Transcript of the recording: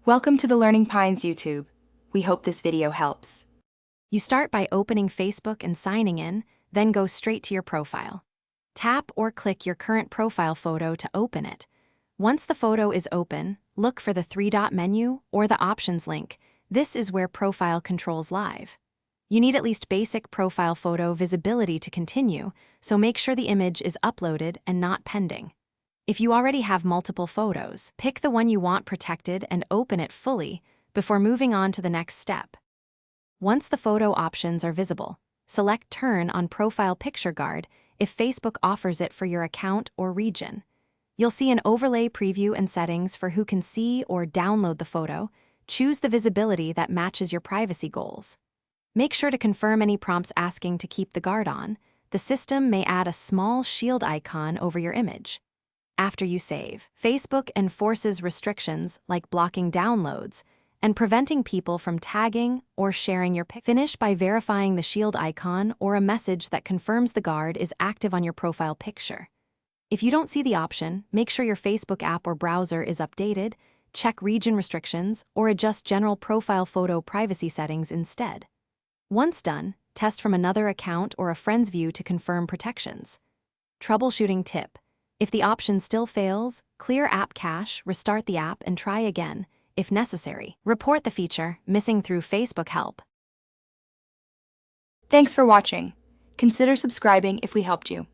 Welcome to the Learning Pines YouTube. We hope this video helps. You start by opening Facebook and signing in, then go straight to your profile. Tap or click your current profile photo to open it. Once the photo is open, look for the three-dot menu or the options link. This is where Profile Controls live. You need at least basic profile photo visibility to continue, so make sure the image is uploaded and not pending. If you already have multiple photos, pick the one you want protected and open it fully before moving on to the next step. Once the photo options are visible, select Turn on Profile Picture Guard if Facebook offers it for your account or region. You'll see an overlay preview and settings for who can see or download the photo. Choose the visibility that matches your privacy goals. Make sure to confirm any prompts asking to keep the guard on. The system may add a small shield icon over your image. After you save, Facebook enforces restrictions like blocking downloads and preventing people from tagging or sharing your pic. Finish by verifying the shield icon or a message that confirms the guard is active on your profile picture. If you don't see the option, make sure your Facebook app or browser is updated, check region restrictions, or adjust general profile photo privacy settings instead. Once done, test from another account or a friend's view to confirm protections. Troubleshooting tip. If the option still fails, clear app cache, restart the app, and try again. If necessary, report the feature missing through Facebook Help. Thanks for watching. Consider subscribing if we helped you.